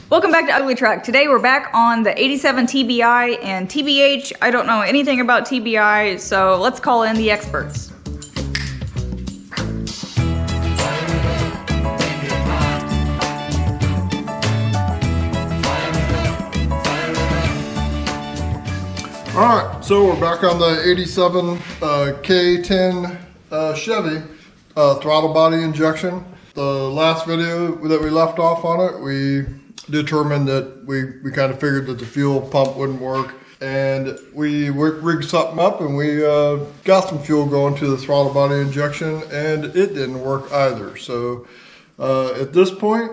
Welcome back to Ugly Truck. Today we're back on the 87 TBI and TBH. I don't know anything about TBI, so let's call in the experts. Alright, so we're back on the 87 K10 Chevy throttle body injection. The last video that we left off on it, we determined that we kind of figured that the fuel pump wouldn't work, and we rigged something up and we got some fuel going to the throttle body injection, and it didn't work either. So at this point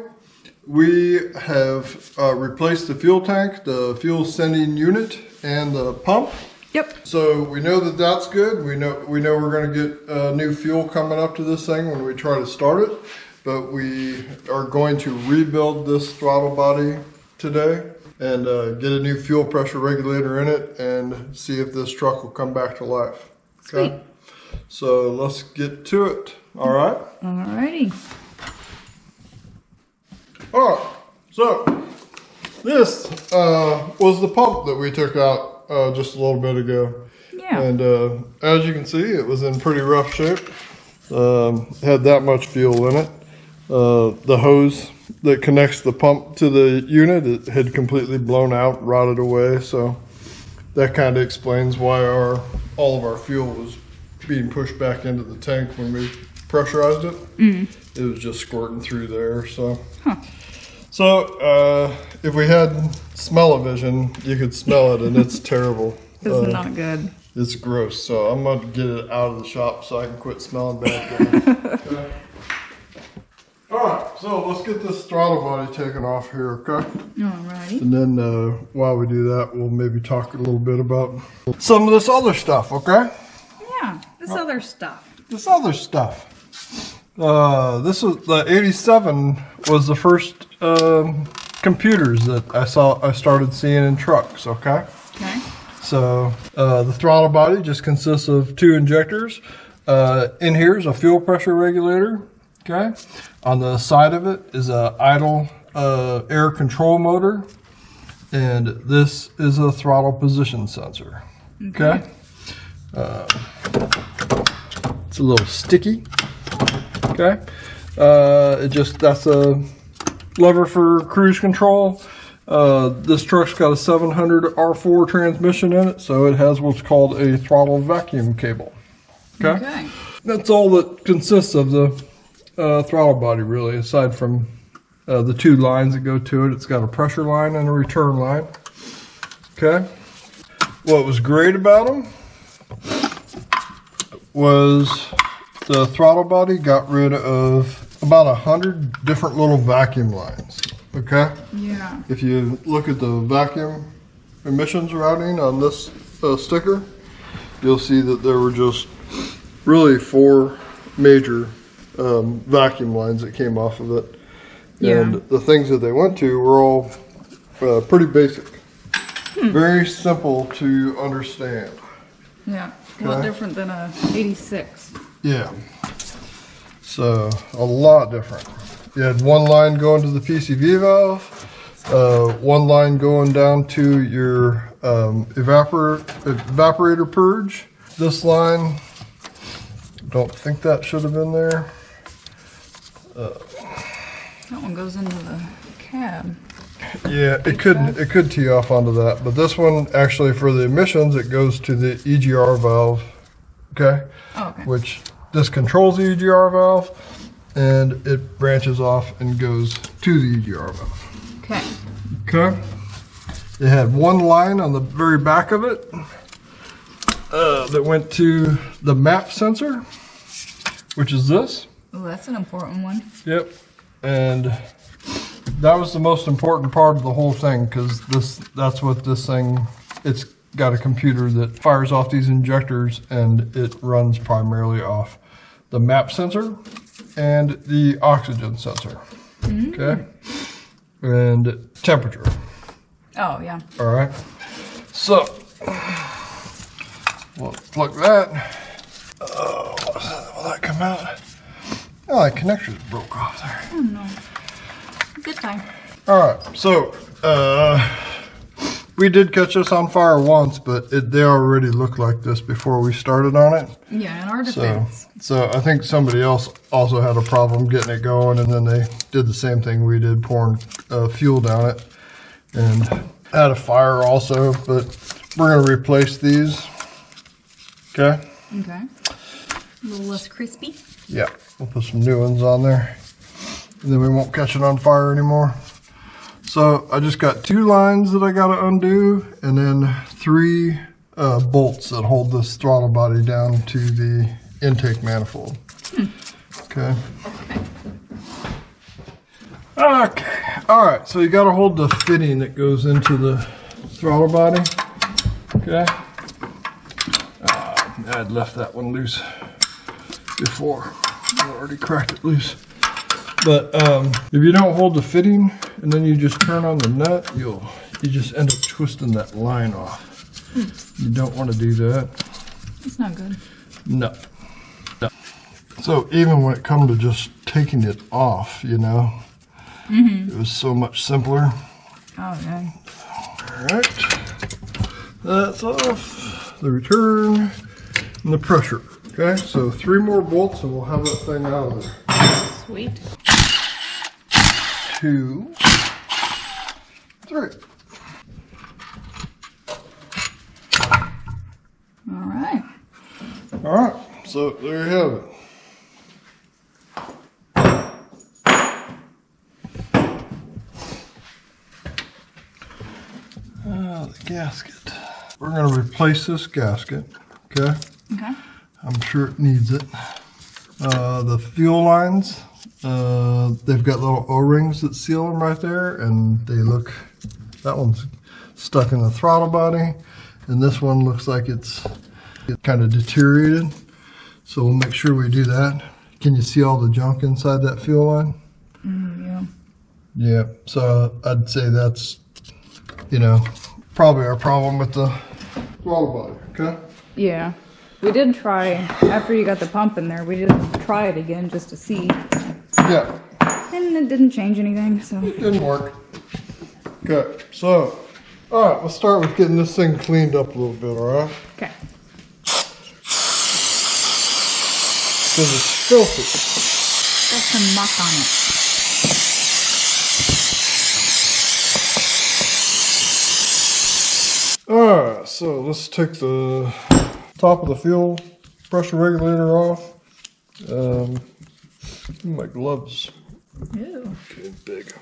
we have replaced the fuel tank, the fuel sending unit, and the pump. Yep. So we know that that's good. We know we're going to get new fuel coming up to this thing when we try to start it. But we are going to rebuild this throttle body today and get a new fuel pressure regulator in it and see if this truck will come back to life. Okay? Sweet. So let's get to it. All right? Alrighty. All right. So this was the pump that we took out just a little bit ago. Yeah. And as you can see, it was in pretty rough shape. Had that much fuel in it. The hose that connects the pump to the unit, it had completely blown out, rotted away. So that kind of explains why all of our fuel was being pushed back into the tank when we pressurized it. It was just squirting through there. So, if we had smell-o-vision, you could smell it, and it's terrible. It's not good. It's gross. So I'm going to get it out of the shop so I can quit smelling bad. Okay. Alright, so let's get this throttle body taken off here, okay? Alrighty. And then while we do that, we'll maybe talk a little bit about some of this other stuff, okay? Yeah, this other stuff. This other stuff. This was the 87 was the first computers that I started seeing in trucks, okay? Okay. So the throttle body just consists of two injectors. In here is a fuel pressure regulator. Okay, on the side of it is a idle air control motor, and this is a throttle position sensor. Okay, it's a little sticky. Okay, that's a lever for cruise control. This truck's got a 700 R4 transmission in it, so it has what's called a throttle vacuum cable. Okay, that's all that consists of the throttle body, really, aside from the two lines that go to it. It's got a pressure line and a return line. Okay. What was great about them was the throttle body got rid of about 100 different little vacuum lines. Okay. Yeah. If you look at the vacuum emissions routing on this sticker, you'll see that there were just really 4 major vacuum lines that came off of it, and the things that they went to were all pretty basic, very simple to understand. Yeah, a lot different than a 86. Yeah, so a lot different. You had one line going to the PCV valve, one line going down to your evaporator purge. This line, don't think that should have been there. That one goes into the cab. Yeah, it could tee off onto that, but this one actually for the emissions, it goes to the EGR valve. Okay. Oh, okay. Which this controls the EGR valve, and it branches off and goes to the EGR valve. Okay. Okay. It had one line on the very back of it that went to the map sensor, which is this. Oh, that's an important one. Yep. And that was the most important part of the whole thing, because that's what this thing, it's got a computer that fires off these injectors, and it runs primarily off the map sensor and the oxygen sensor. Okay. And temperature. Oh, yeah. All right. So we'll plug that. Will that come out? Oh, that connector broke off there. Oh, no. Good time. Alright, so we did catch this on fire once, but they already looked like this before we started on it. Yeah, in our defense. So I think somebody else also had a problem getting it going, and then they did the same thing we did, pouring fuel down it, and had a fire also. But we're going to replace these. Okay. Okay. A little less crispy. Yeah, we'll put some new ones on there, and then we won't catch it on fire anymore. So I just got 2 lines that I got to undo, and then 3 bolts that hold this throttle body down to the intake manifold. Okay. Okay. All right. So you got to hold the fitting that goes into the throttle body. Okay. I'd left that one loose before. I already cracked it loose. But if you don't hold the fitting and then you just turn on the nut, you just end up twisting that line off. You don't want to do that. It's not good. No. No. So even when it comes to just taking it off, you know, it was so much simpler. Oh, yeah. All right. That's off. The return and the pressure. Okay, so 3 more bolts and we'll have that thing out of there. Sweet. 2, 3. All right. All right, so there you have it. The gasket. We're going to replace this gasket, okay? Okay. I'm sure it needs it. The fuel lines, they've got little O-rings that seal them right there, and they look, that one's stuck in the throttle body, and this one looks like it's kind of deteriorated. So we'll make sure we do that. Can you see all the junk inside that fuel line? Yeah. Yeah, so I'd say that's, you know, probably our problem with the throttle body, okay? Yeah. We did try, after you got the pump in there, we did try it again just to see. Yeah. And it didn't change anything, so. It didn't work. Okay, so, all right, let's start with getting this thing cleaned up a little bit, all right? Okay. Because it's filthy. Got some muck on it. All right, so let's take the top of the fuel pressure regulator off. My gloves Ew. getting big.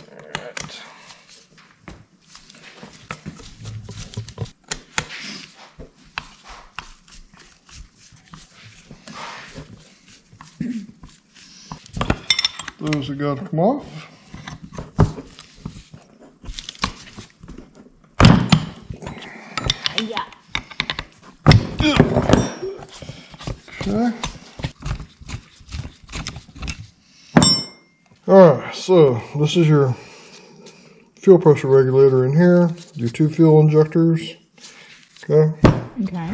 All right. Those have got to come off. Yeah. Okay. Alright, so this is your fuel pressure regulator in here, your 2 fuel injectors. Okay. Okay.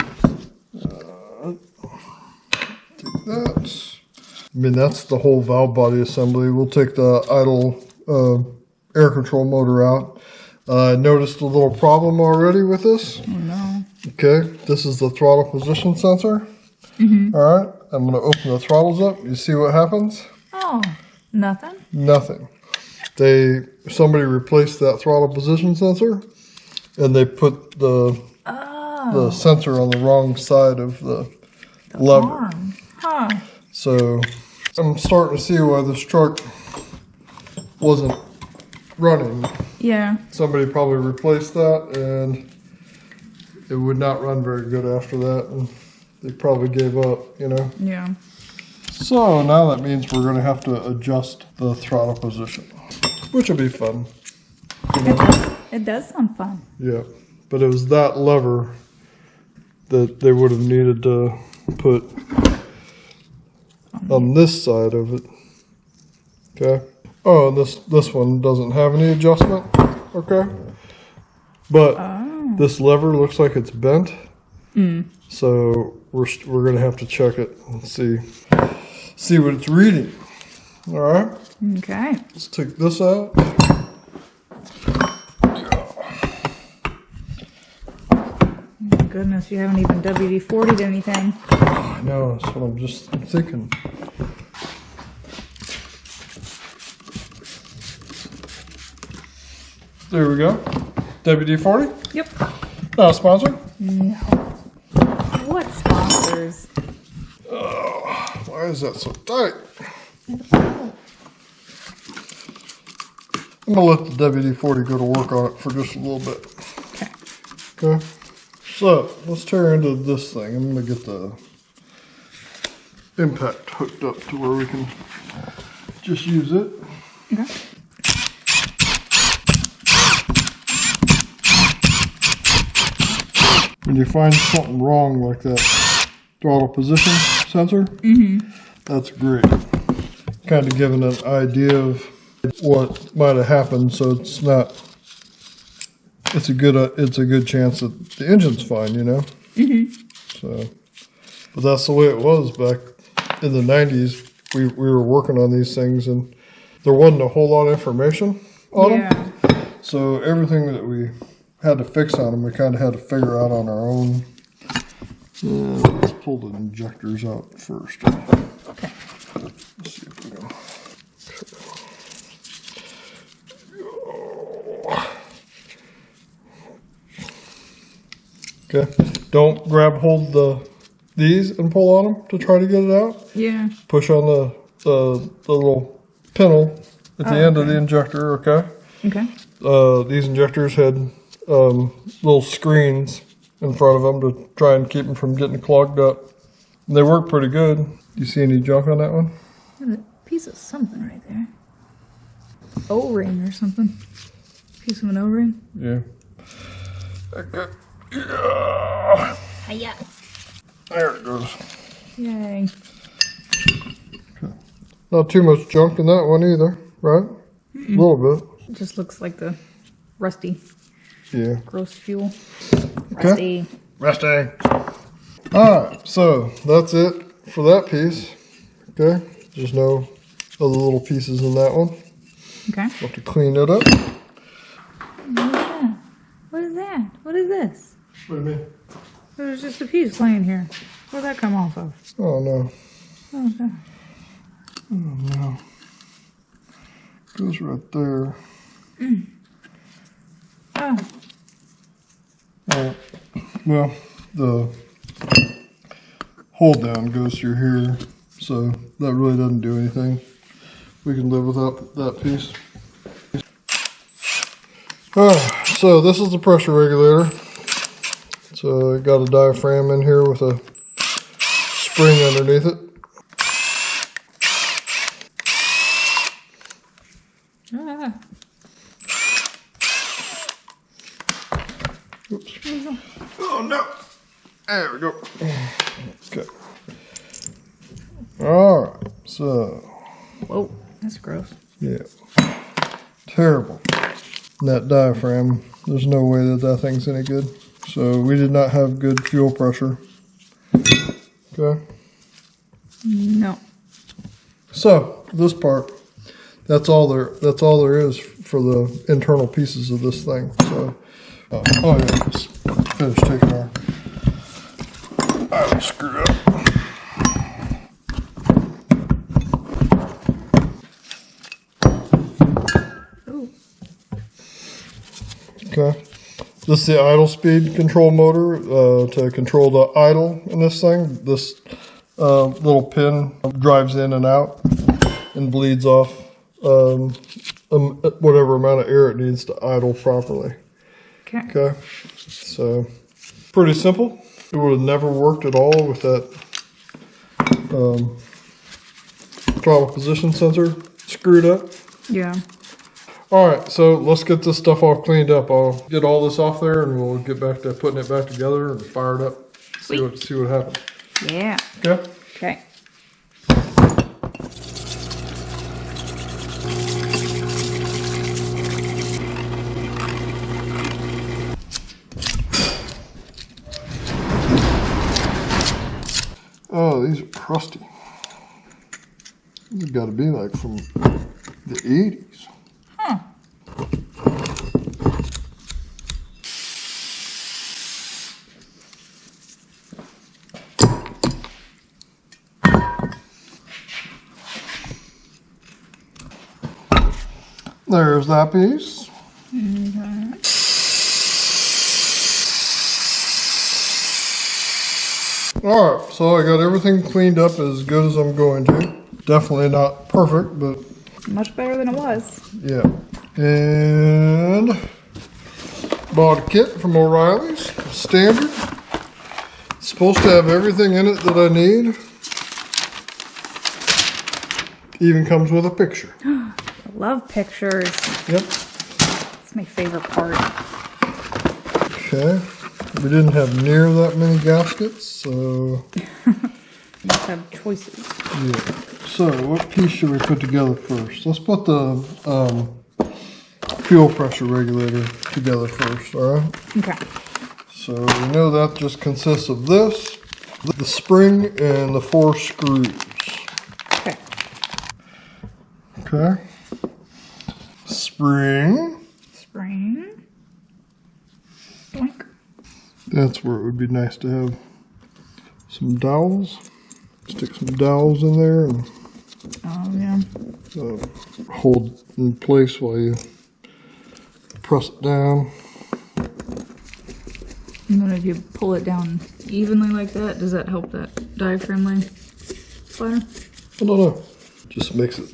Take that. I mean, that's the whole valve body assembly. We'll take the idle air control motor out. I noticed a little problem already with this. Oh no. Okay, this is the throttle position sensor. All right, I'm going to open the throttles up. You see what happens? Oh, nothing? Nothing. Somebody replaced that throttle position sensor, and they put the sensor on the wrong side of the lever. Arm. Huh. So I'm starting to see why this truck wasn't running. Yeah. Somebody probably replaced that, and it would not run very good after that, and they probably gave up, you know. Yeah. So now that means we're going to have to adjust the throttle position, which will be fun. You know? It does sound fun. Yeah, but it was that lever that they would have needed to put on this side of it. Okay. Oh, and this one doesn't have any adjustment. Okay. But this lever looks like it's bent. So we're gonna have to check it and see what it's reading. All right. Okay. Let's take this out. Oh, goodness, you haven't even WD-40'd anything. I know, that's what I'm just thinking. There we go. WD-40? Yep. Not a sponsor? No. What sponsors? Oh, why is that so tight? I'm gonna let the WD-40 go to work on it for just a little bit. Okay. Okay. So let's tear into this thing. I'm gonna get the impact hooked up to where we can just use it. Okay. When you find something wrong like that throttle position sensor, that's great. Kind of giving an idea of what might have happened, so it's not. It's a good chance that the engine's fine, you know. So, but that's the way it was back in the 90s. We were working on these things, and there wasn't a whole lot of information on them. So everything that we had to fix on them, we kind of had to figure out on our own. Let's pull the injectors out first. Okay. Let's see if we can. Okay. Don't grab hold these and pull on them to try to get it out. Yeah. Push on the little pintle at the end of the injector. Okay. Okay. These injectors had little screens in front of them to try and keep them from getting clogged up. And they work pretty good. You see any junk on that one? There's a piece of something right there. O-ring or something. Piece of an O-ring. Yeah. Okay. Yeah. Hiya. There it goes. Yay. Okay. Not too much junk in that one either, right? A little bit. It just looks like the rusty. Yeah. Gross fuel. Okay. Rusty. Alright, so that's it for that piece. Okay. There's no other little pieces in that one. Okay. We'll have to clean it up. What is that? What is that? What is this? What do you mean? There's just a piece laying here. Where'd that come off of? Oh no. Oh, God. Oh no. Goes right there. Oh. Well, the hold down goes through here, so that really doesn't do anything. We can live without that piece. So this is the pressure regulator. So I got a diaphragm in here with a spring underneath it. Ah. Oops. Oh no! There we go. Okay. Alright, so. Whoa, that's gross. Yeah. Terrible. And that diaphragm, there's no way that that thing's any good. So we did not have good fuel pressure. Okay. No. So this part, that's all there is for the internal pieces of this thing. So oh yeah, let's finish taking our idle screw up. Ooh. Okay. This is the idle speed control motor to control the idle in this thing. This little pin drives in and out and bleeds off whatever amount of air it needs to idle properly. Okay. Okay, so pretty simple. It would have never worked at all with that throttle position sensor screwed up. Yeah. All right, so let's get this stuff all cleaned up. I'll get all this off there, and we'll get back to putting it back together and fire it up. See what happens. Yeah. Okay. Okay. Oh, these are crusty. It's got to be like from the 80s. Huh. There's that piece. Okay. Alright, so I got everything cleaned up as good as I'm going to. Definitely not perfect, but Much better than it was. yeah. And bought a kit from O'Reilly's, standard. It's supposed to have everything in it that I need. Even comes with a picture. I love pictures. Yep. It's my favorite part. Okay. We didn't have near that many gaskets, so You just have choices. yeah. So what piece should we put together first? Let's put the fuel pressure regulator together first, all right? Okay. So we know that just consists of this, the spring, and the 4 screws. Okay. Okay. Spring. Spring. Boink. That's where it would be nice to have some dowels. Stick some dowels in there and Oh, yeah. hold in place while you press it down. And then if you pull it down evenly like that, does that help that diaphragm lay flatter? I don't know. Just makes it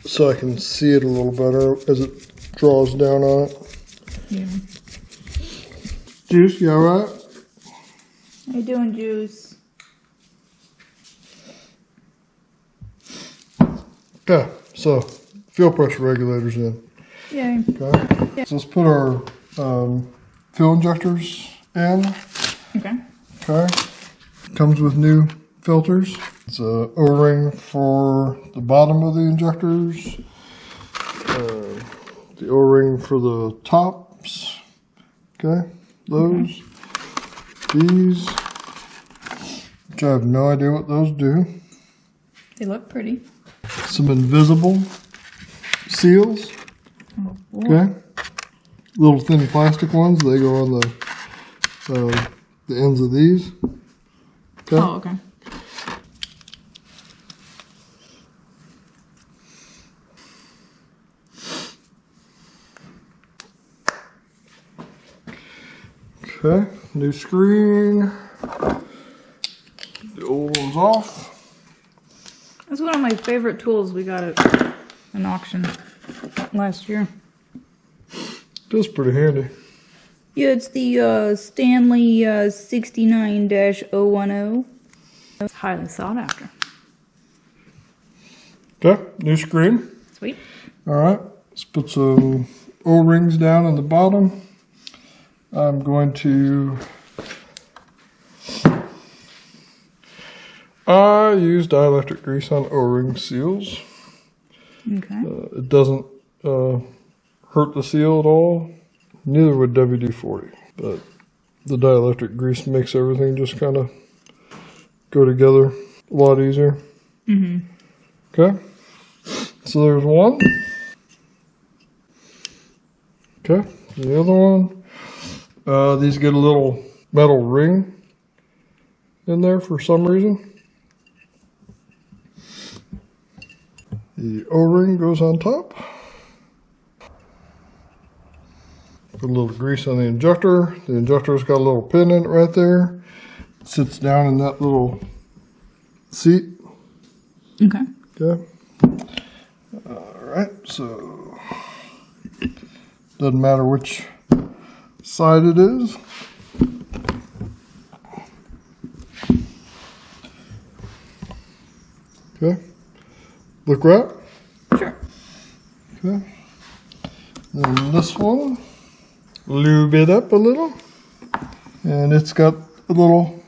so I can see it a little better as it draws down on it. Yeah. Juice, you alright? How you doing, Juice? Okay, so fuel pressure regulator's in. Yay. Okay. Yeah. So let's put our fuel injectors in. Okay. Okay. Comes with new filters. It's a O-ring for the bottom of the injectors. The O-ring for the tops. Okay. Those. These. Which I have no idea what those do. They look pretty. Some invisible seals. Oh, boy. Okay. Little thin plastic ones. They go on the ends of these. Okay. Oh, okay. Okay. New screen. The old one's off. That's one of my favorite tools we got at an auction last year. That's pretty handy. Yeah, it's the Stanley 69-010. It's highly sought after. Okay. New screen. Sweet. All right. Let's put some O-rings down in the bottom. I'm going to... I use dielectric grease on O-ring seals. Okay. It doesn't hurt the seal at all. Neither would WD-40. But the dielectric grease makes everything just kind of go together a lot easier. Mm-hmm. Okay. So there's one. Okay. The other one. These get a little metal ring in there for some reason. The O-ring goes on top. Put a little grease on the injector. The injector's got a little pin in it right there. It sits down in that little seat. Okay. Okay. Alright, so doesn't matter which side it is. Okay. Look right. Sure. Okay. Then this one, lube it up a little. And it's got a little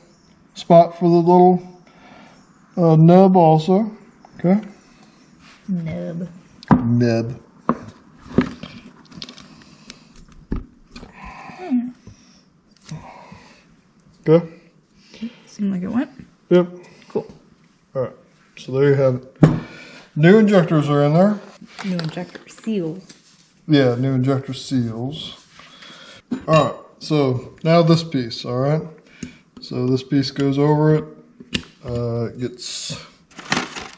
spot for the little nub also. Okay. Nub. Nub. Okay. Seemed like it went. Yep. Cool. Alright. So there you have it. New injectors are in there. New injector seals. Yeah, new injector seals. All right, so now this piece, all right? So this piece goes over it. It gets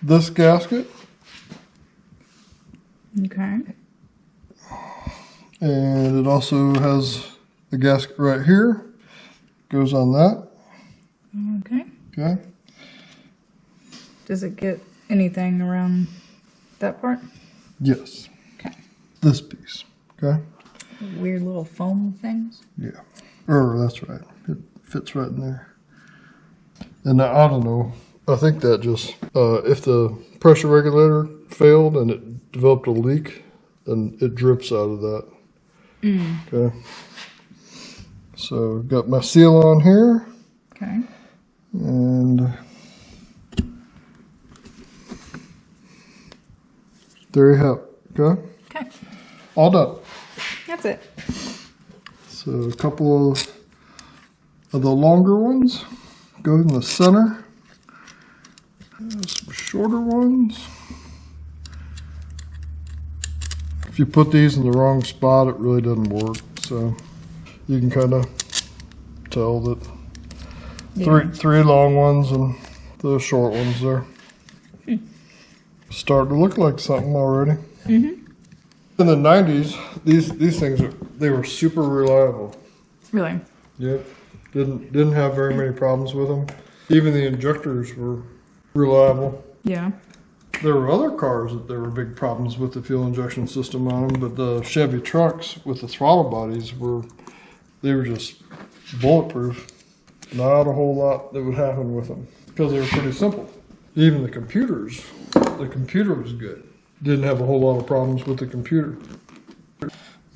this gasket. Okay. And it also has the gasket right here. Goes on that. Okay. Okay. Does it get anything around that part? Yes. Okay. This piece. Okay. Weird little foam things. Yeah. That's right. It fits right in there. And I don't know. I think that just, if the pressure regulator failed and it developed a leak, then it drips out of that. Okay. So got my seal on here. Okay. And there you have it. Okay. Okay. All done. That's it. So a couple of the longer ones go in the center. Some shorter ones. If you put these in the wrong spot, it really doesn't work. So you can kind of tell that three long ones and the short ones there. Starting to look like something already. In the 90s, these things they were super reliable. Really? Yep. Didn't have very many problems with them. Even the injectors were reliable. Yeah. There were other cars that there were big problems with the fuel injection system on them, but the Chevy trucks with the throttle bodies were just bulletproof. Not a whole lot that would happen with them because they were pretty simple. Even the computer was good. Didn't have a whole lot of problems with the computer.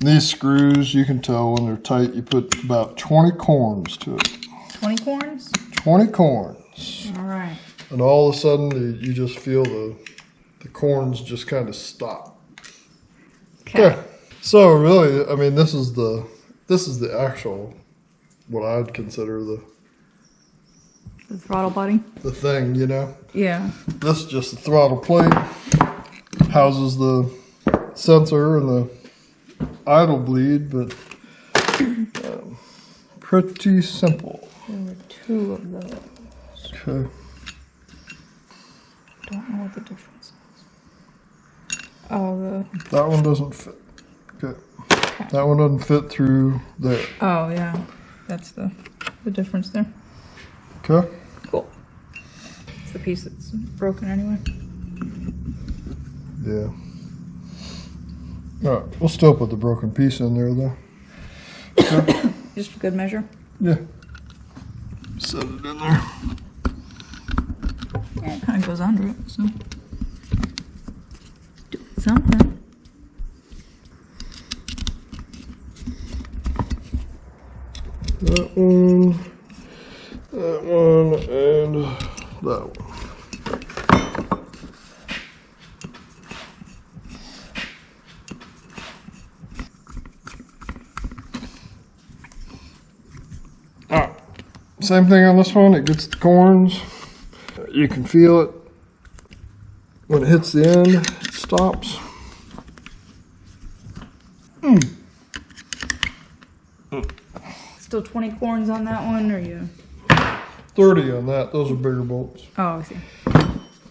These screws, you can tell when they're tight, you put about 20 corns to it. 20 corns? 20 corns. All right. And all of a sudden, you just feel the corns just kind of stop. Okay. So really, I mean, this is the actual, what I'd consider the throttle body? The thing, you know? Yeah. This is just the throttle plate. Houses the sensor and the idle bleed, but pretty simple. There were two of those. Okay. Don't know what the difference is. Oh, that one doesn't fit. Okay. That one doesn't fit through there. Oh, yeah. That's the difference there. Okay. Cool. It's the piece that's broken anyway. Yeah. All right. We'll still put the broken piece in there, though. Okay. Just for good measure? Yeah. Set it in there. Yeah, it kind of goes under it, so. Doing something. That one, and that one. Alright, same thing on this one. It gets the corns. You can feel it. When it hits the end, it stops. Still 20 corns on that one, or you? 30 on that. Those are bigger bolts. Oh, I see.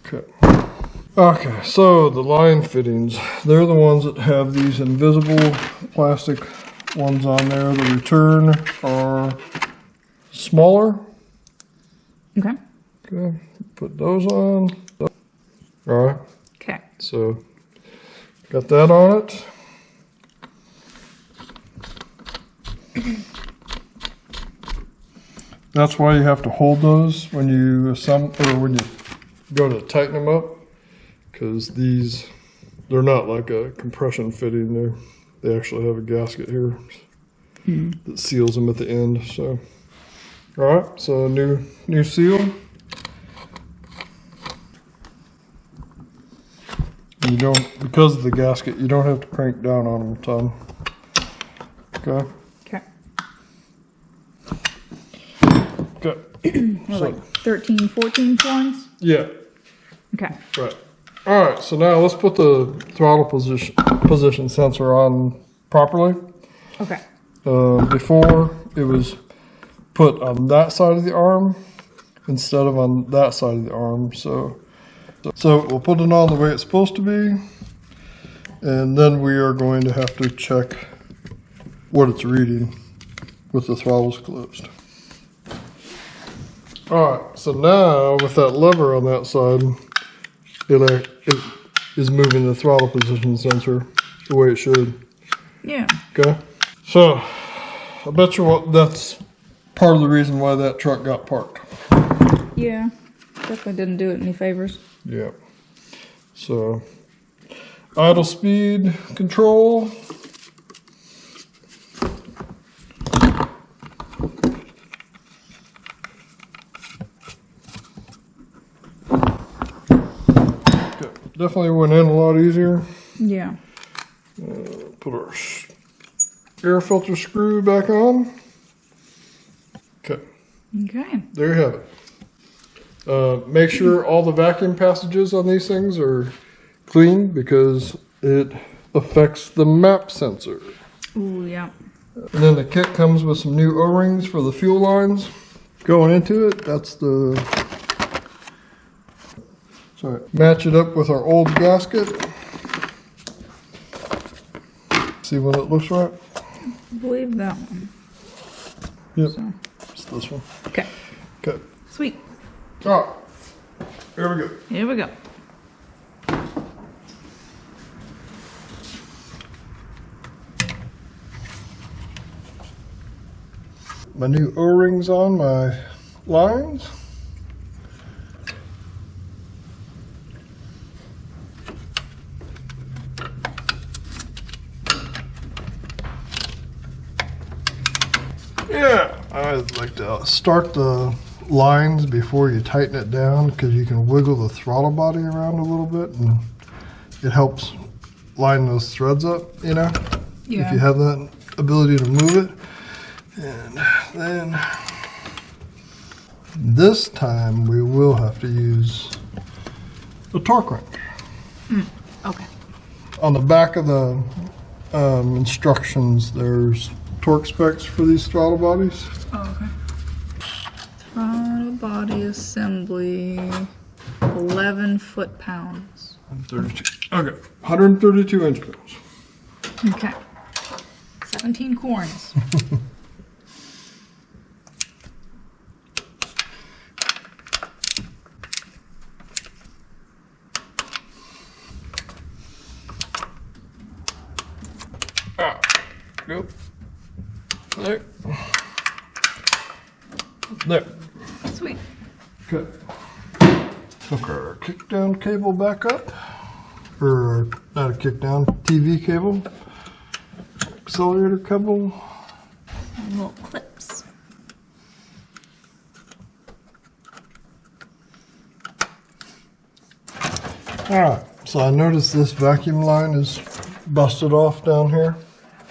Okay. Okay, so the line fittings, they're the ones that have these invisible plastic ones on there. The return are smaller. Okay. Okay, put those on. All right. Okay. So, got that on it. That's why you have to hold those when you assemble, or when you go to tighten them up, because they're not like a compression fitting. They actually have a gasket here that seals them at the end. So, all right. So new seal. You don't, because of the gasket, you don't have to crank down on them a ton. Okay. Okay. Okay. Like 13, 14 corns? Yeah. Okay. Right. All right, so now let's put the throttle position sensor on properly. Okay. Before it was put on that side of the arm instead of on that side of the arm. So we'll put it on the way it's supposed to be, and then we are going to have to check what it's reading with the throttles closed. All right, so now with that lever on that side, it is moving the throttle position sensor the way it should. Yeah. Okay. So I bet you that's part of the reason why that truck got parked. Yeah. Definitely didn't do it any favors. Yeah. So idle speed control. Definitely went in a lot easier. Yeah. Put our air filter screw back on. Okay. Okay. There you have it. Make sure all the vacuum passages on these things are clean because it affects the map sensor. Ooh, yeah. And then the kit comes with some new O-rings for the fuel lines going into it. That's the... Sorry. Match it up with our old gasket. See when it looks right? I believe that one. Yep. So. It's this one. Okay. Okay. Sweet. All right. Here we go. Here we go. My new O-rings on my lines. Yeah, I like to start the lines before you tighten it down because you can wiggle the throttle body around a little bit and it helps line those threads up, you know? Yeah. If you have that ability to move it. And then this time we will have to use the torque wrench. Okay. On the back of the instructions, there's torque specs for these throttle bodies. Oh, okay. Throttle body assembly, 11 foot-pounds. 132. Okay, 132 inch-pounds. Okay. 17 corns. Go. There. There. Sweet. Okay. Hook our kick down cable back up. Or not a kick down, TV cable. Accelerator cable. Little clips. Alright, so I noticed this vacuum line is busted off down here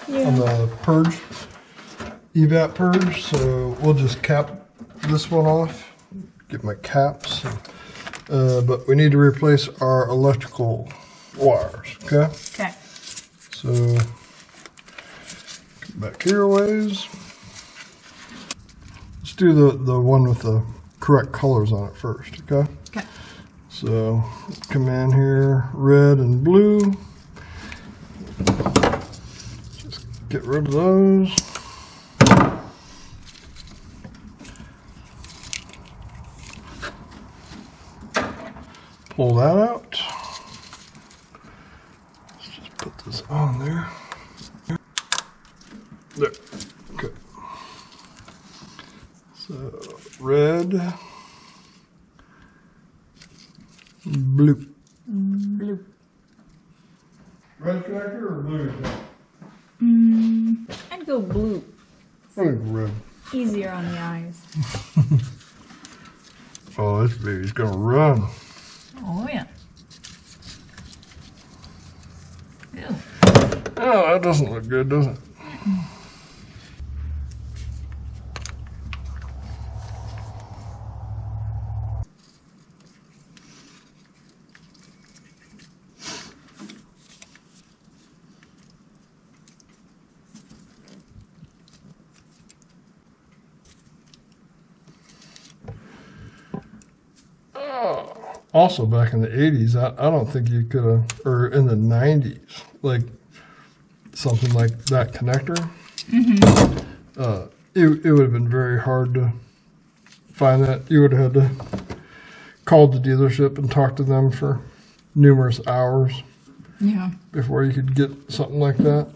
on the purge, evap purge, so we'll just cap this one off, get my caps, but we need to replace our electrical wires, okay? Okay. So, back here a ways. Let's do the one with the correct colors on it first, okay? Okay. So, come in here, red and blue. Just get rid of those. Pull that out. Let's just put this on there. There. Okay. So, red. Blue. Blue. Red connector or blue connector? I'd go blue. I think red. Easier on the eyes. Oh, this baby's gonna run. Oh, yeah. Ew. Oh, that doesn't look good, does it? also back in the 80s, I don't think you could have, or in the 90s, like something like that connector. It would have been very hard to find that. You would have had to call the dealership and talk to them for numerous hours. Yeah. Before you could get something like that.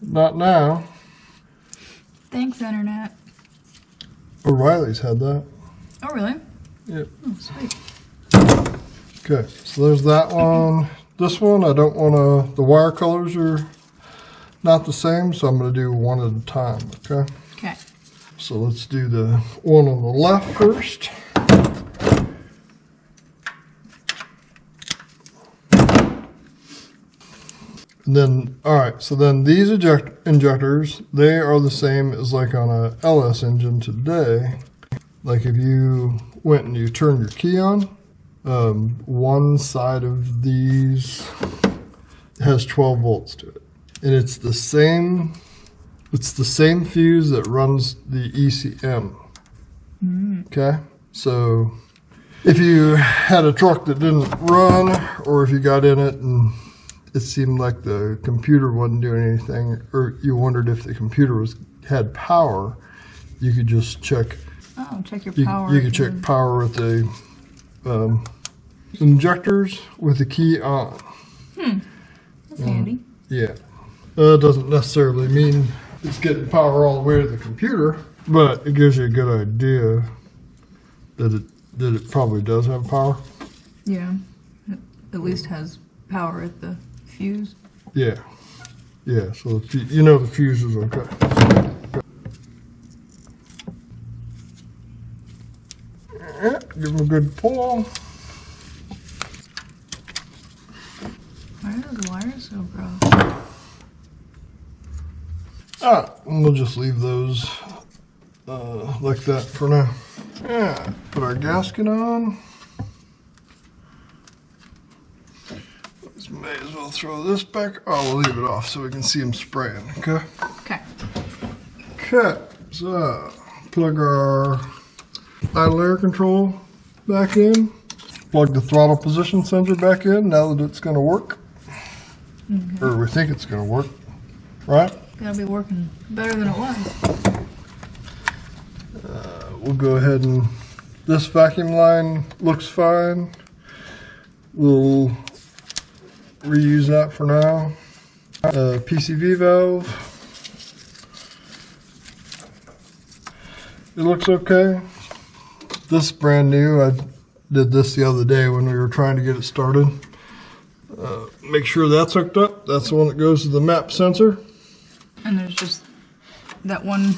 Not now. Thanks, Internet. O'Reilly's had that. Oh, really? Yep. Oh, sweet. Okay, so there's that one. This one, I don't want to, the wire colors are not the same, so I'm going to do one at a time, okay? Okay. So let's do the one on the left first. And then, all right, so then these injectors, they are the same as like on a LS engine today. Like if you went and you turned your key on, one side of these has 12 volts to it. And it's the same fuse that runs the ECM. Okay, so if you had a truck that didn't run, or if you got in it and it seemed like the computer wasn't doing anything, or you wondered if the computer had power, you could just check. Oh, check your power. You could check power with the injectors with the key on. That's handy. Yeah. It doesn't necessarily mean it's getting power all the way to the computer, but it gives you a good idea that it probably does have power. Yeah. It at least has power at the fuse. Yeah. Yeah, so you know the fuse is okay. Give them a good pull. Why are those wires so gross? We'll just leave those like that for now. Yeah, put our gasket on. May as well throw this back. Oh, we'll leave it off so we can see them spraying, okay? Okay. Okay, so plug our idle air control back in. Plug the throttle position sensor back in now that it's going to work. Okay. Or we think it's going to work, right? Gotta be working better than it was. We'll go ahead and, this vacuum line looks fine. We'll reuse that for now. PCV valve. It looks okay. This is brand new. I did this the other day when we were trying to get it started. Make sure that's hooked up. That's the one that goes to the map sensor. And there's just that one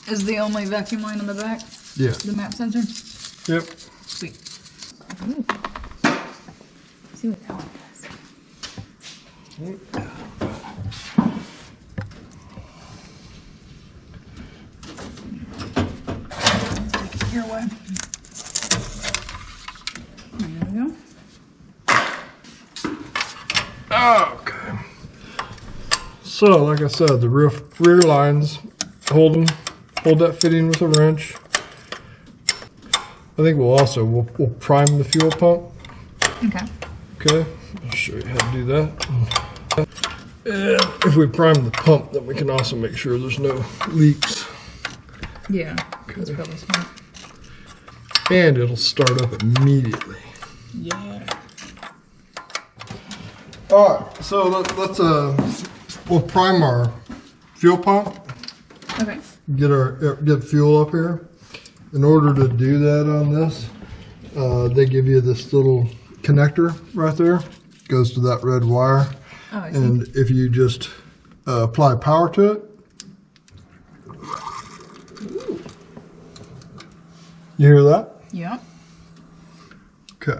is the only vacuum line on the back? Yeah. The map sensor? Yep. Sweet. Ooh. See what that one does. Take it your way. There we go. Okay. So, like I said, the rear lines, hold that fitting with a wrench. I think we'll prime the fuel pump. Okay. Okay, I'll show you how to do that. And if we prime the pump, then we can also make sure there's no leaks. Yeah, that's probably smart. And it'll start up immediately. Yeah. All right, so let's we'll prime our fuel pump. Okay. Get fuel up here. In order to do that on this, they give you this little connector right there. Goes to that red wire. Oh, I see. And if you just apply power to it, you hear that? Yeah. Okay.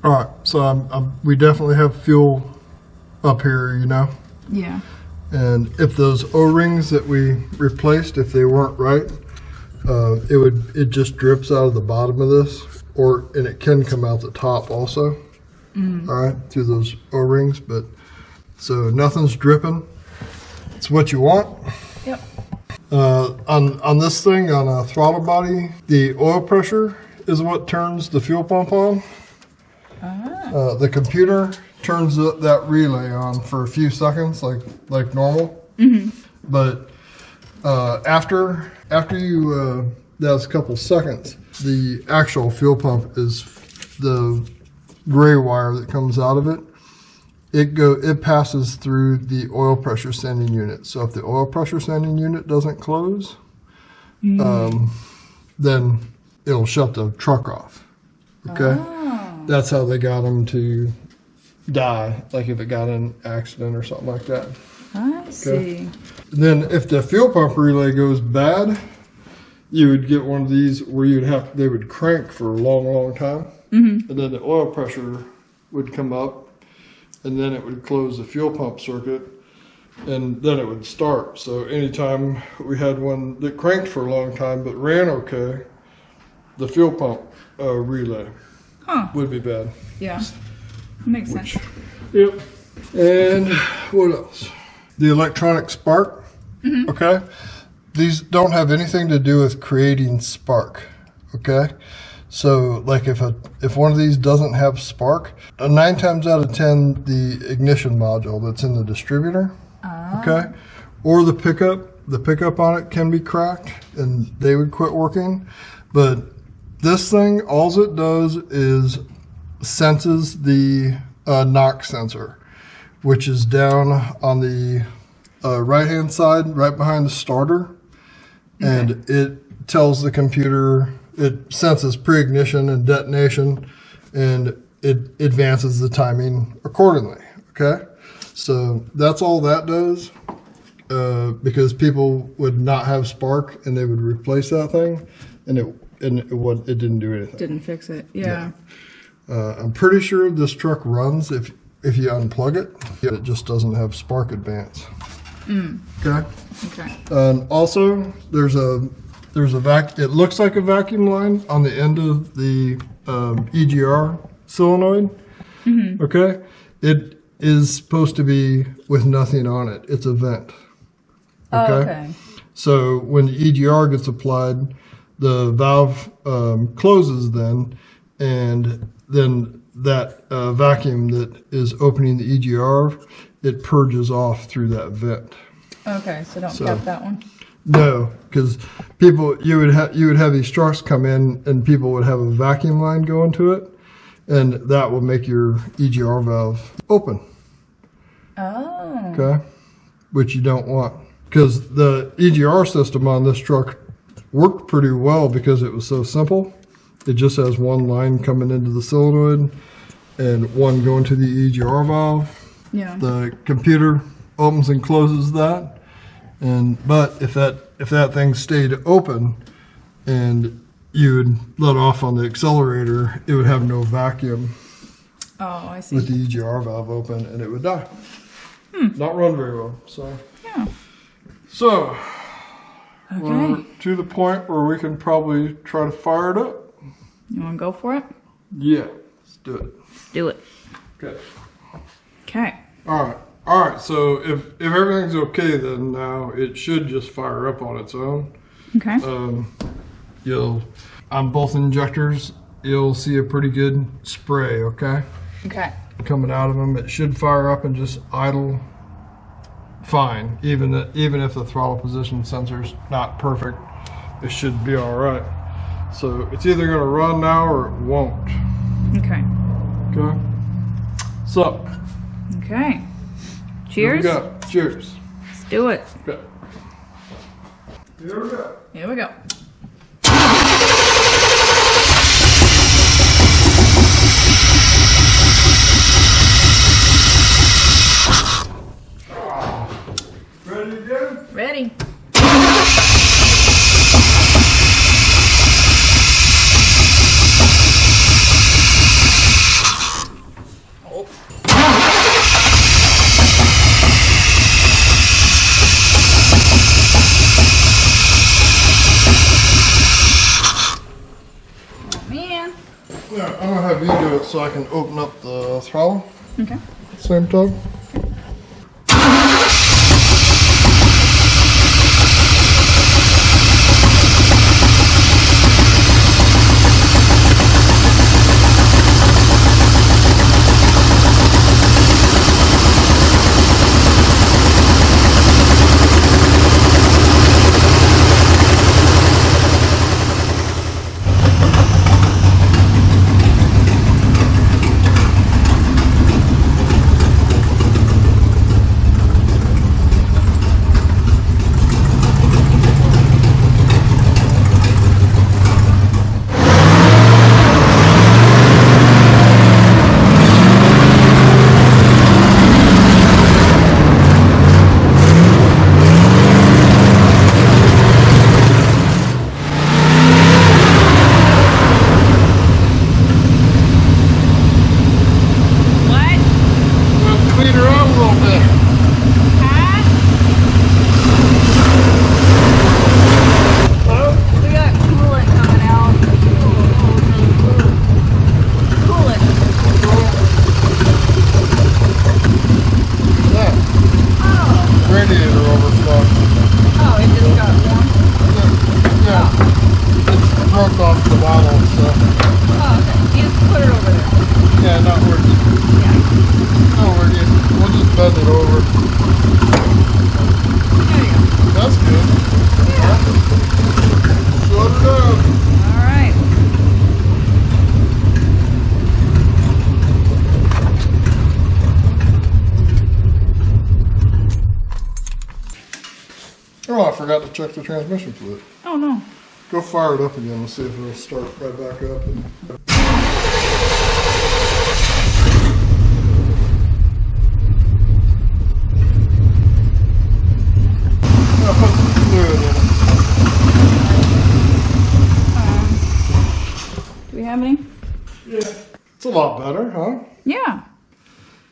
All right, so we definitely have fuel up here, you know. Yeah. And if those O-rings that we replaced, if they weren't right, it just drips out of the bottom of this, and it can come out the top also. All right, through those O-rings, but so nothing's dripping. It's what you want. Yep. On this thing, on a throttle body, the oil pressure is what turns the fuel pump on. The computer turns that relay on for a few seconds, like normal. But after you that's a couple seconds, the actual fuel pump is the gray wire that comes out of it. It passes through the oil pressure sending unit. So if the oil pressure sending unit doesn't close, then it'll shut the truck off. Okay, that's how they got them to die. Like if it got in an accident or something like that. I see. Then if the fuel pump relay goes bad, you would get one of these where they would crank for a long time, and then the oil pressure would come up, and then it would close the fuel pump circuit, and then it would start. So anytime we had one that cranked for a long time but ran okay, the fuel pump relay would be bad. Yeah, that makes sense. Yep. And what else? The electronic spark. Okay. These don't have anything to do with creating spark. Okay. So like if one of these doesn't have spark, 9 times out of 10, the ignition module that's in the distributor, okay, or the pickup on it can be cracked and they would quit working. But this thing, all it does is senses the knock sensor, which is down on the right hand side, right behind the starter, and it tells the computer. It senses pre-ignition and detonation, and it advances the timing accordingly, okay? So that's all that does, because people would not have spark, and they would replace that thing, and it didn't do anything. Didn't fix it, yeah. I'm pretty sure this truck runs if you unplug it. It just doesn't have spark advance. Okay? Okay. And also, there's a it looks like a vacuum line on the end of the EGR solenoid. Okay, it is supposed to be with nothing on it. It's a vent. Okay. Okay. So when the EGR gets applied, the valve closes then, and then that vacuum that is opening the EGR, it purges off through that vent. Okay, so don't cap that one. No, because you would have these trucks come in and people would have a vacuum line go into it, and that will make your EGR valve open. Oh. Okay, which you don't want, because the EGR system on this truck worked pretty well because it was so simple. It just has one line coming into the solenoid and one going to the EGR valve. Yeah. The computer opens and closes that. But if that thing stayed open and you would let off on the accelerator, it would have no vacuum. Oh, I see. With the EGR valve open, and it would die. Not run very well. So. Yeah. So. Okay. We're to the point where we can probably try to fire it up. You want to go for it? Yeah. Let's do it. Do it. Okay. Okay. All right, so if everything's okay, then now it should just fire up on its own. Okay. On both injectors, you'll see a pretty good spray, okay? Okay. Coming out of them, it should fire up and just idle fine. Even if the throttle position sensor's not perfect, it should be all right. So it's either gonna run now or it won't. Okay. Okay? So. Okay. Cheers. Here we go. Cheers. Let's do it. Okay. Here we go. Here we go. Ready again? Ready. Yeah, I'm gonna have you do it so I can open up the throttle. Okay. Same time. Yeah, not working. Yeah. Not working. We'll just bend it over. There you go. That's good. Yeah. Shut her down. All right. Oh, I forgot to check the transmission fluid. Oh no. Go fire it up again and see if it'll start right back up. I'll put some fluid in it. Do we have any? Yeah. It's a lot better, huh? Yeah.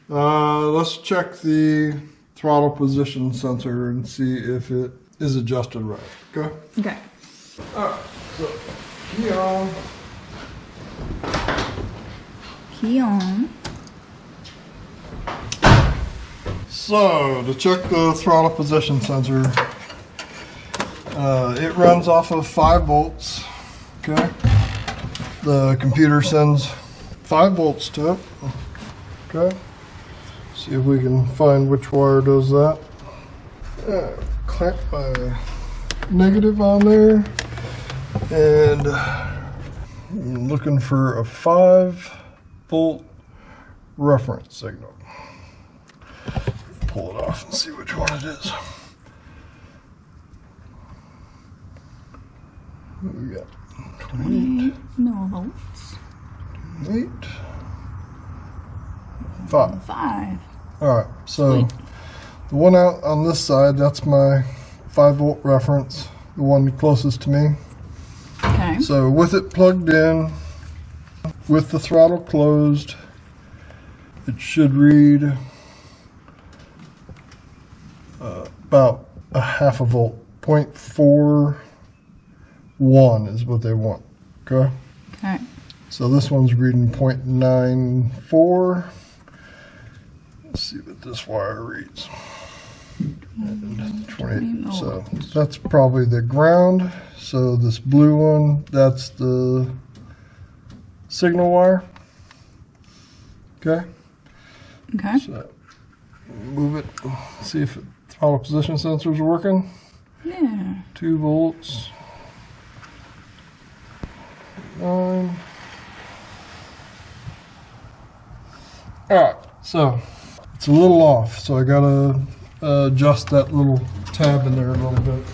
Let's check the throttle position sensor and see if it is adjusted right. Okay? Okay. Alright, so key on. Key on. So, to check the throttle position sensor, it runs off of 5 volts. Okay? The computer sends 5 volts to it. Okay? See if we can find which wire does that. Clamp my negative on there. And I'm looking for a 5 volt reference signal. Pull it off and see which one it is. What do we got? 28 millivolts. 8 5. 5. Alright, so Sweet. the one out on this side, that's my 5 volt reference, the one closest to me. Okay. So with it plugged in, with the throttle closed, it should read about a half a volt. 0.41 is what they want. Okay? Okay. So this one's reading 0.94. Let's see what this wire reads. And 28. So that's probably the ground. So this blue one, that's the signal wire. Okay? Okay. So move it, see if the throttle position sensor is working. Yeah. 2 volts. 9. Alright, so it's a little off, so I gotta adjust that little tab in there a little bit.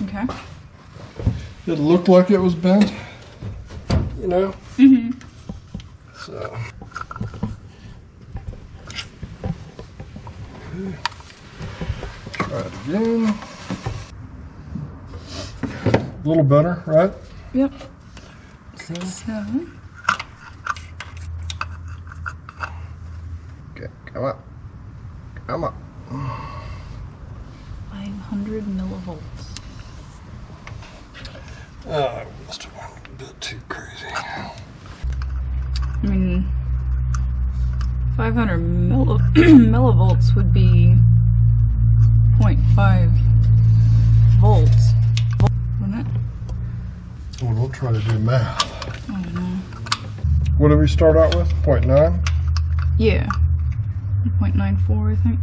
Okay. It looked like it was bent, you know? Mm-hmm. So. Try it again. A little better, right? Yep. Okay. So. Okay, come up. Come up. 500 millivolts. I must have went a bit too crazy. I mean, 500 millivolts would be 0.5 volts, wouldn't it? Well, we'll try to do math. I don't know. What did we start out with? 0.9? Yeah. 0.94, I think.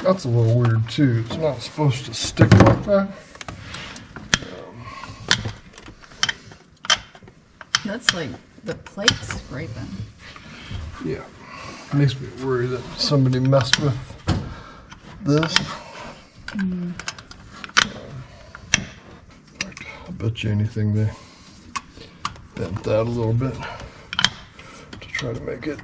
That's a little weird too. It's not supposed to stick like that. That's like the plate scraping. Yeah. Makes me worry that somebody messed with this. I bet you anything they bent that a little bit to try to make it.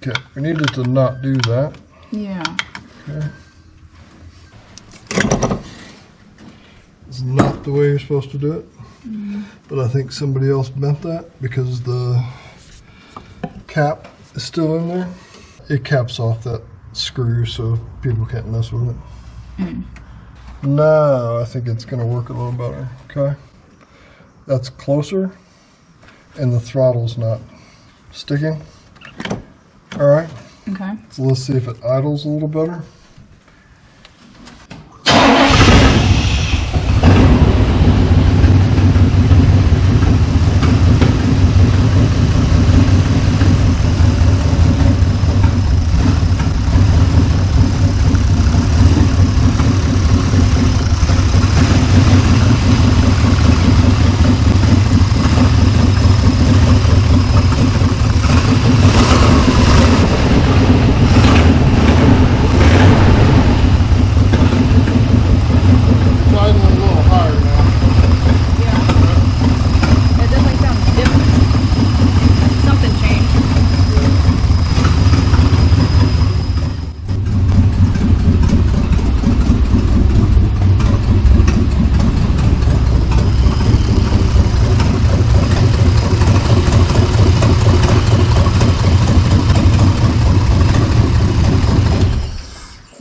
Okay, we needed to not do that. Yeah. Okay. It's not the way you're supposed to do it. But I think somebody else bent that because the cap is still in there. It caps off that screw so people can't mess with it. Now I think it's going to work a little better. Okay. That's closer and the throttle's not sticking. All right. Okay. So let's see if it idles a little better.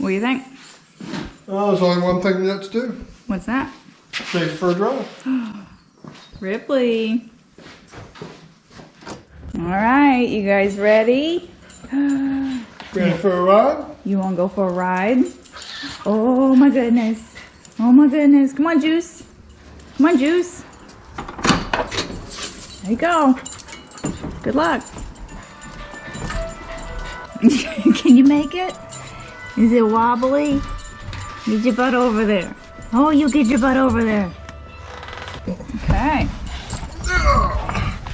What do you think? There's only one thing yet to do. What's that? Take it for a drive. Ripley. All right, you guys ready? Ready for a ride? You want to go for a ride? Oh my goodness. Oh my goodness. Come on, Juice. Come on, Juice. There you go. Good luck. Can you make it? Is it wobbly? Get your butt over there. Oh, you get your butt over there. Okay.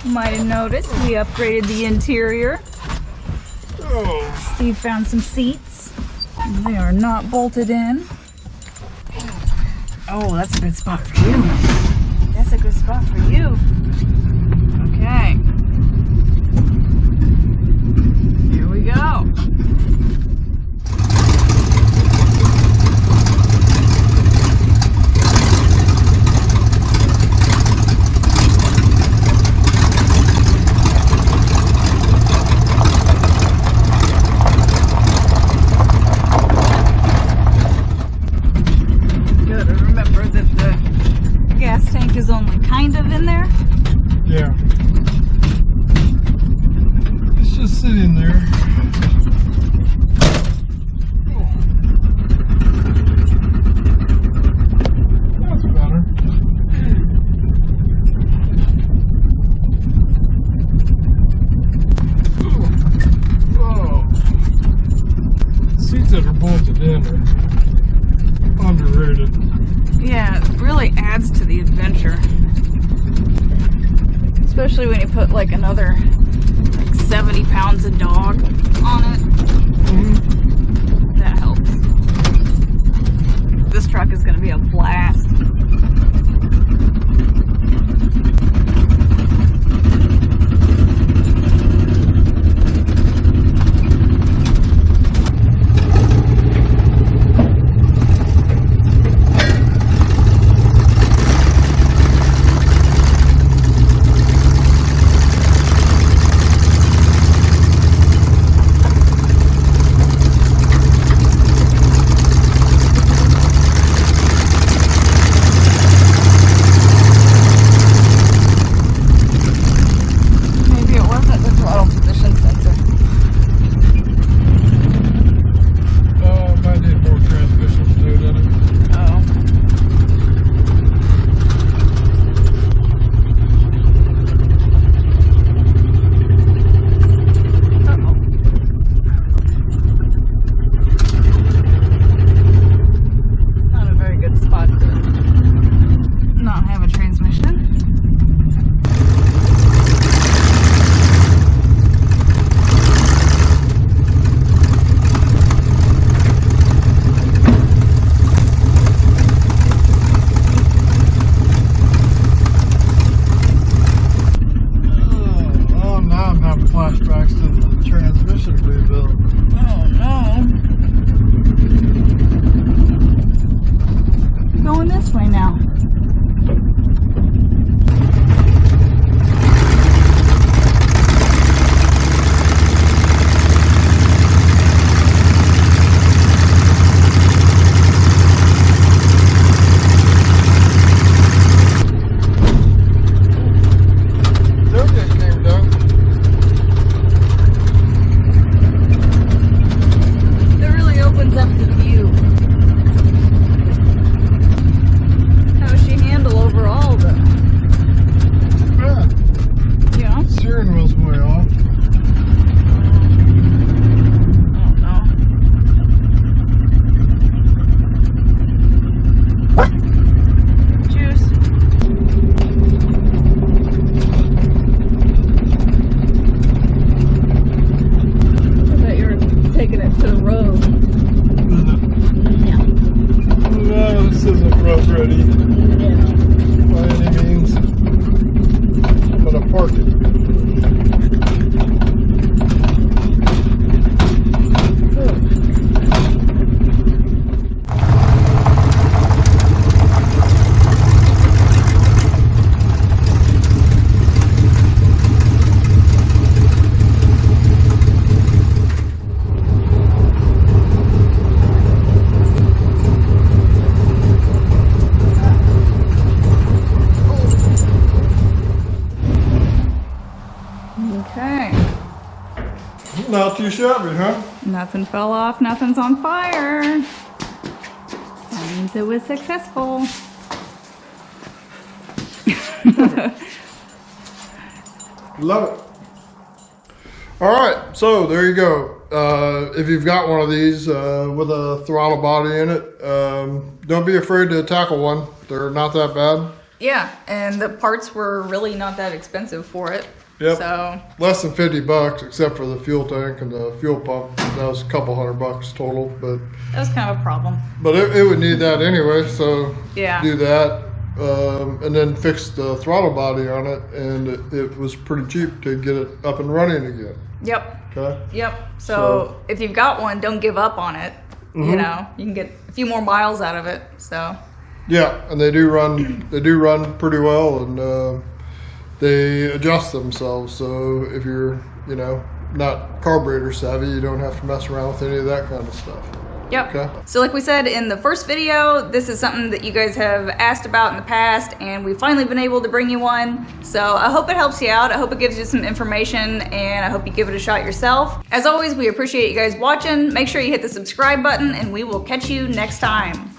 You might have noticed we upgraded the interior. Steve found some seats. They are not bolted in. Oh, that's a good spot for you. That's a good spot for you. Okay. Here we go. Is only kind of in there. Yeah. It's just sitting there. That's better. Oh. Seats that are bolted in are underrated. Yeah, it really adds to the adventure. Especially when you put like another 70 pounds of dog on it. That helps. This truck is going to be a blast. Not too shabby, huh? Nothing fell off, nothing's on fire. That means it was successful. Love it. All right, so there you go. If you've got one of these with a throttle body in it, don't be afraid to tackle one. They're not that bad. Yeah, and the parts were really not that expensive for it. Yep. So less than $50 except for the fuel tank and the fuel pump. That was a couple $100 total, but that was kind of a problem. But it would need that anyway, so yeah, do that. And then fix the throttle body on it, and it was pretty cheap to get it up and running again. Yep. Okay. Yep. So if you've got one, don't give up on it. You know, you can get a few more miles out of it. So. Yeah, and they do run. They do run pretty well, and they adjust themselves. So if you're, you know, not carburetor savvy, you don't have to mess around with any of that kind of stuff. Yep. Okay. So like we said in the first video, this is something that you guys have asked about in the past, and we've finally been able to bring you one. So I hope it helps you out. I hope it gives you some information, and I hope you give it a shot yourself. As always, we appreciate you guys watching. Make sure you hit the subscribe button, and we will catch you next time.